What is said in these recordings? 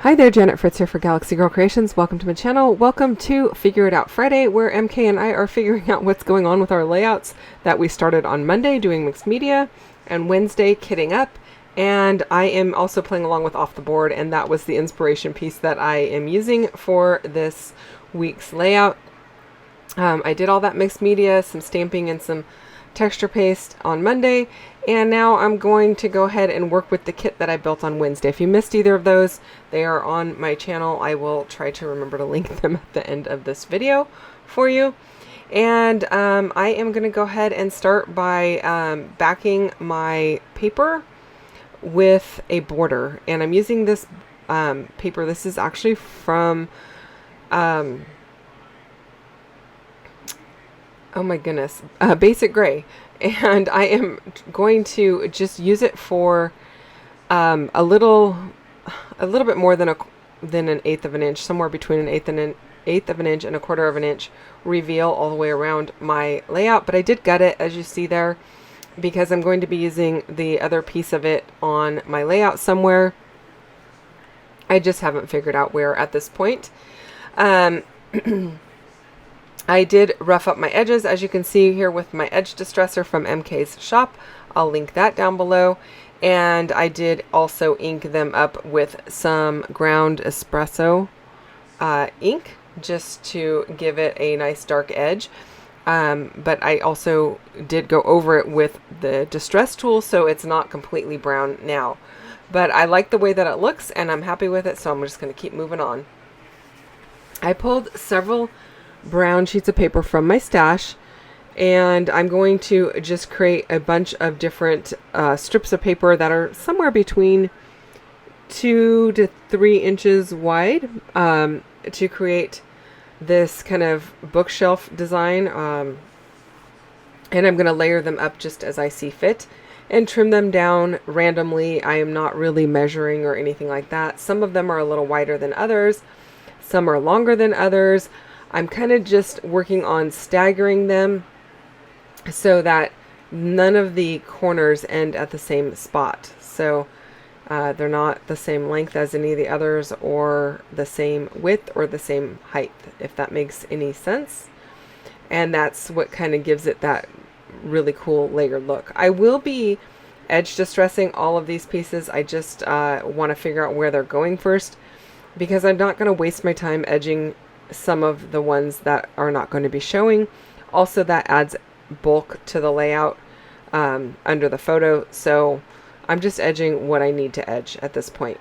Hi there, Janet Fritz here for Galaxy Girl Creations. Welcome to my channel. Welcome to Figure It Out Friday, where MK and I are figuring out what's going on with our layouts that we started on Monday doing mixed media and Wednesday kitting up. And I am also playing along with Off the Board, and that was the inspiration piece that I am using for this week's layout. I did all that mixed media, some stamping and some texture paste on Monday, and now I'm going to go ahead and work with the kit that I built on Wednesday. If you missed either of those, they are on my channel. I will try to remember to link them at the end of this video for you. And I am going to go ahead and start by backing my paper with a border, and I'm using this paper. This is actually from oh my goodness, Basic Gray, and I am going to just use it for a little bit more than an eighth of an inch, somewhere between an eighth of an inch and a quarter of an inch reveal all the way around my layout. But I did gut it, as you see there, because I'm going to be using the other piece of it on my layout somewhere. I just haven't figured out where at this point. I did rough up my edges, as you can see here, with my edge distressor from MK's shop. I'll link that down below. And I did also ink them up with some ground espresso ink, just to give it a nice dark edge. But I also did go over it with the distress tool, so it's not completely brown now. But I like the way that it looks, and I'm happy with it, so I'm just going to keep moving on. I pulled several brown sheets of paper from my stash, and I'm going to just create a bunch of different strips of paper that are somewhere between 2 to 3 inches wide to create this kind of bookshelf design, and I'm going to layer them up just as I see fit and trim them down randomly. I am not really measuring or anything like that. Some of them are a little wider than others, some are longer than others. I'm kind of just working on staggering them so that none of the corners end at the same spot. So they're not the same length as any of the others, or the same width or the same height, if that makes any sense. And that's what kind of gives it that really cool layered look. I will be edge distressing all of these pieces. I just want to figure out where they're going first, because I'm not going to waste my time edging some of the ones that are not going to be showing. Also, that adds bulk to the layout under the photo, so I'm just edging what I need to edge at this point.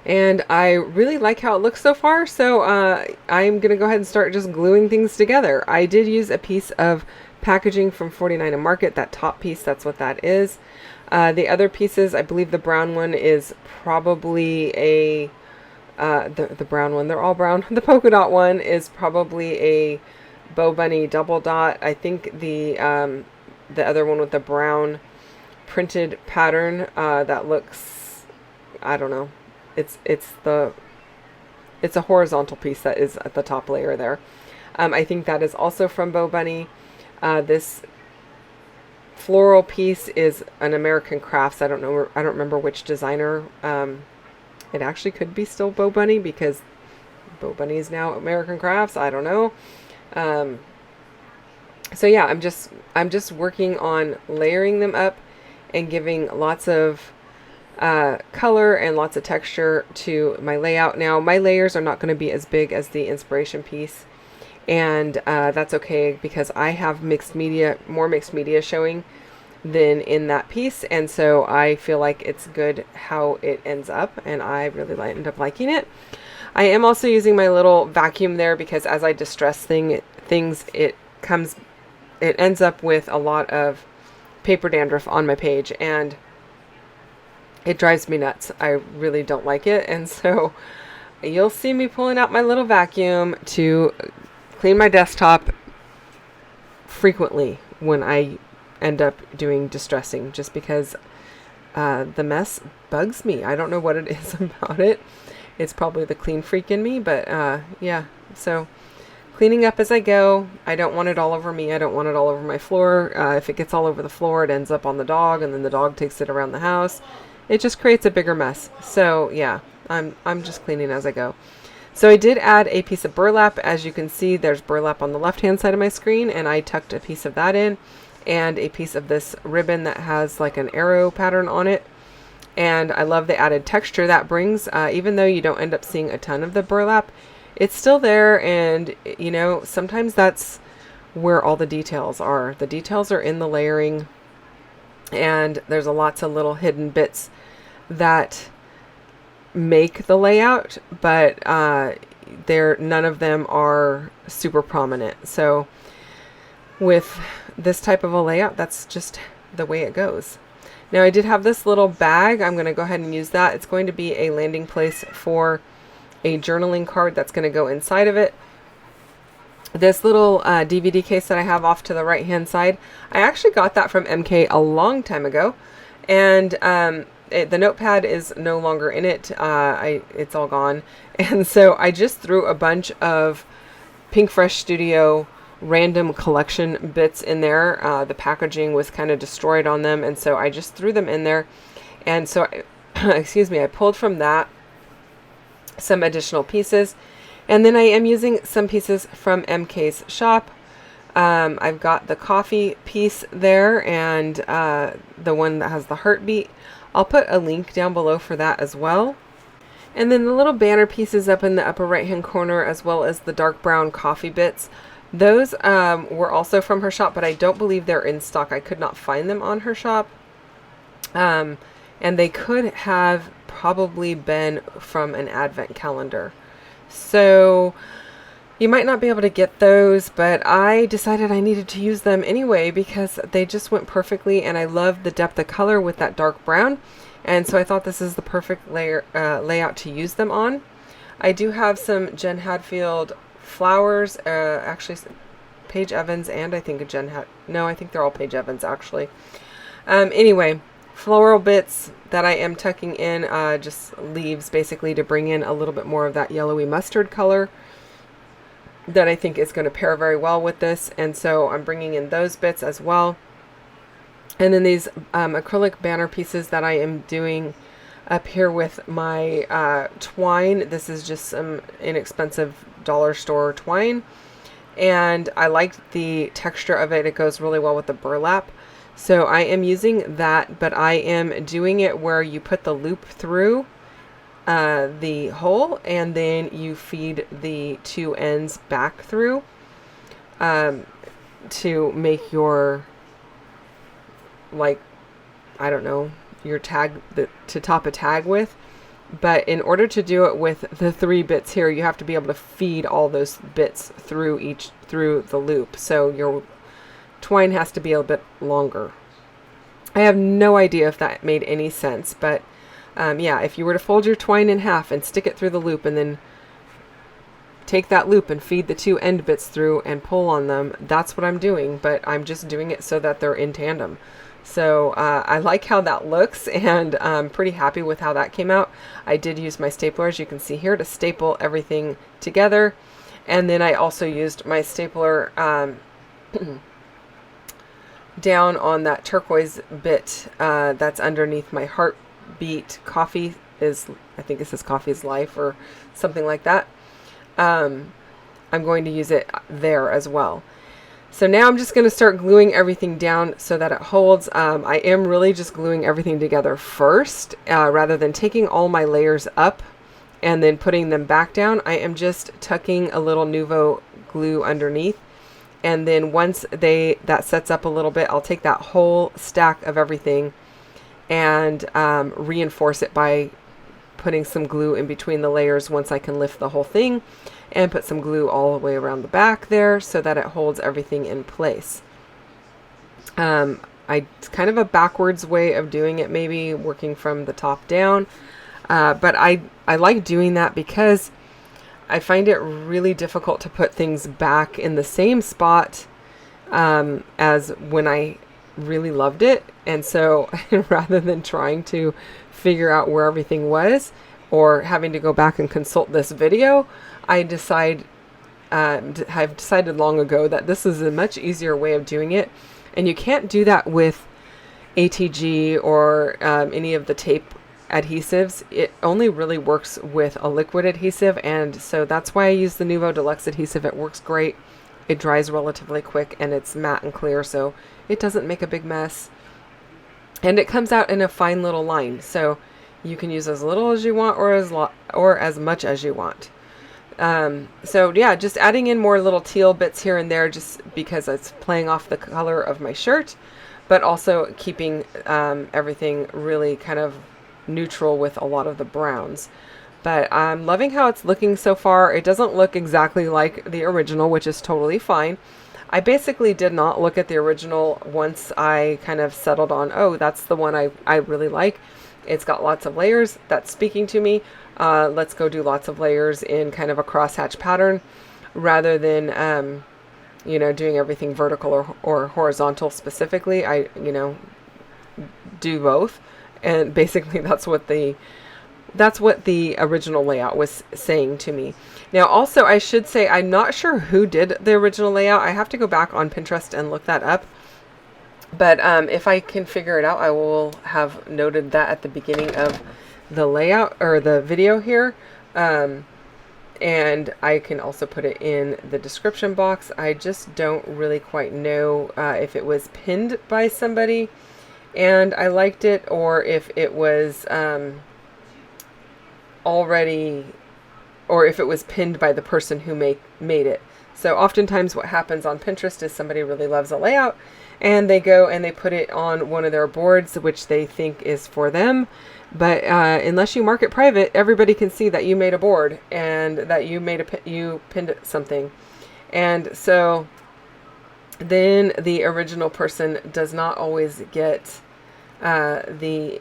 And I really like how it looks so far, so I'm gonna go ahead and start just gluing things together. I did use a piece of packaging from 49 and Market, that top piece, that's what that is. The other pieces, I believe the brown one is probably a the brown one, they're all brown. The polka dot one is probably a Bow Bunny double dot. I think the other one with the brown printed pattern that looks, I don't know, it's a horizontal piece that is at the top layer there. I think that is also from Bow Bunny. This floral piece is an American Crafts. I don't remember which designer. It actually could be still Bow Bunny, because Bow Bunny is now American Crafts. I don't know. So yeah, I'm just working on layering them up and giving lots of color and lots of texture to my layout. Now, my layers are not going to be as big as the inspiration piece, and that's okay, because I have more mixed media showing than in that piece, and so I feel like it's good how it ends up, and I really end up liking it. I am also using my little vacuum there, because as I distress things, it ends up with a lot of paper dandruff on my page, and it drives me nuts. I really don't like it, and so you'll see me pulling out my little vacuum to clean my desktop frequently when I end up doing distressing, just because the mess bugs me. I don't know what it is about it. It's probably the clean freak in me, but yeah, so cleaning up as I go. I don't want it all over me. I don't want it all over my floor. If it gets all over the floor, it ends up on the dog, and then the dog takes it around the house. It just creates a bigger mess. So yeah, I'm just cleaning as I go. So I did add a piece of burlap. As you can see, there's burlap on the left-hand side of my screen, and I tucked a piece of that in, and a piece of this ribbon that has like an arrow pattern on it. And I love the added texture that brings. Even though you don't end up seeing a ton of the burlap, it's still there, and you know, sometimes that's where all the details are. The details are in the layering, and there's lots of little hidden bits that make the layout, but none of them are super prominent. So with this type of a layout, that's just the way it goes. Now I did have this little bag. I'm going to go ahead and use that. It's going to be a landing place for a journaling card that's going to go inside of it. This little DVD case that I have off to the right hand side, I actually got that from MK a long time ago, and the notepad is no longer in it. It's all gone. And so I just threw a bunch of Pink Fresh Studio random collection bits in there. The packaging was kind of destroyed on them, and so I just threw them in there. And so, excuse me, I pulled from that some additional pieces. And then I am using some pieces from MK's shop. I've got the coffee piece there, and the one that has the heartbeat. I'll put a link down below for that as well. And then the little banner pieces up in the upper right hand corner, as well as the dark brown coffee bits. Those were also from her shop, but I don't believe they're in stock. I could not find them on her shop. And they could have probably been from an advent calendar. So you might not be able to get those, but I decided I needed to use them anyway because they just went perfectly, and I love the depth of color with that dark brown. And so I thought this is the perfect layout to use them on. I do have some Jen Hadfield flowers, actually Paige Evans, and I think I think they're all Paige Evans actually. Anyway, floral bits that I am tucking in, just leaves basically to bring in a little bit more of that yellowy mustard color that I think is going to pair very well with this. And so I'm bringing in those bits as well. And then these acrylic banner pieces that I am doing up here with my twine. This is just some inexpensive dollar store twine, and I like the texture of it. It goes really well with the burlap. So I am using that, but I am doing it where you put the loop through the hole, and then you feed the two ends back through to make your, like, I don't know, your tag to top a tag with. But in order to do it with the 3 bits here, you have to be able to feed all those bits through the loop. So your twine has to be a bit longer. I have no idea if that made any sense, but yeah, if you were to fold your twine in half and stick it through the loop, and then take that loop and feed the 2 end bits through and pull on them, that's what I'm doing, but I'm just doing it so that they're in tandem. So I like how that looks, and I'm pretty happy with how that came out. I did use my stapler, as you can see here, to staple everything together. And then I also used my stapler down on that turquoise bit that's underneath my heartbeat coffee is, I think it says coffee is life or something like that. I'm going to use it there as well. So now I'm just going to start gluing everything down so that it holds. I am really just gluing everything together first, rather than taking all my layers up and then putting them back down. I am just tucking a little Nuvo glue underneath. And then once that sets up a little bit, I'll take that whole stack of everything and reinforce it by putting some glue in between the layers once I can lift the whole thing, and put some glue all the way around the back there so that it holds everything in place. It's kind of a backwards way of doing it, maybe working from the top down, but I like doing that because I find it really difficult to put things back in the same spot as when I really loved it. And so rather than trying to figure out where everything was or having to go back and consult this video, I've decided long ago that this is a much easier way of doing it. And you can't do that with ATG or any of the tape adhesives, it only really works with a liquid adhesive, and so that's why I use the Nuvo Deluxe adhesive. It works great. It dries relatively quick, and it's matte and clear, so it doesn't make a big mess. And it comes out in a fine little line, so you can use as little as you want or as much as you want. So yeah, just adding in more little teal bits here and there just because it's playing off the color of my shirt, but also keeping everything really kind of neutral with a lot of the browns. But I'm loving how it's looking so far. It doesn't look exactly like the original, which is totally fine. I basically did not look at the original once I kind of settled on, oh, that's the one I really like. It's got lots of layers. That's speaking to me. Let's go do lots of layers in kind of a crosshatch pattern rather than, you know, doing everything vertical or horizontal specifically. I, you know, do both. And basically that's what the original layout was saying to me. Now, also, I should say, I'm not sure who did the original layout. I have to go back on Pinterest and look that up. But if I can figure it out, I will have noted that at the beginning of the layout or the video here. And I can also put it in the description box. I just don't really quite know if it was pinned by somebody and I liked it, or if it was already, or if it was pinned by the person who made it. So oftentimes what happens on Pinterest is somebody really loves a layout and they go and they put it on one of their boards, which they think is for them. But unless you mark it private, everybody can see that you made a board and that you pinned something. And so then the original person does not always get the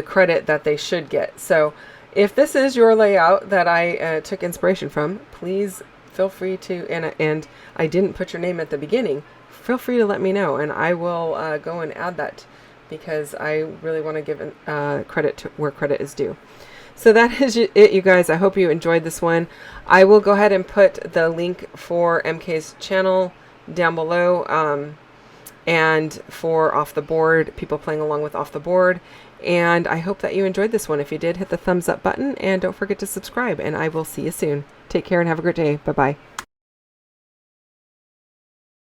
credit that they should get. So if this is your layout that I took inspiration from, please feel free to, and I didn't put your name at the beginning, feel free to let me know, and I will go and add that because I really want to give credit to where credit is due. So that is it, you guys. I hope you enjoyed this one. I will go ahead and put the link for MK's channel down below, and for Off the Board, people playing along with Off the Board. And I hope that you enjoyed this one. If you did, hit the thumbs up button and don't forget to subscribe, and I will see you soon. Take care and have a great day. Bye-bye.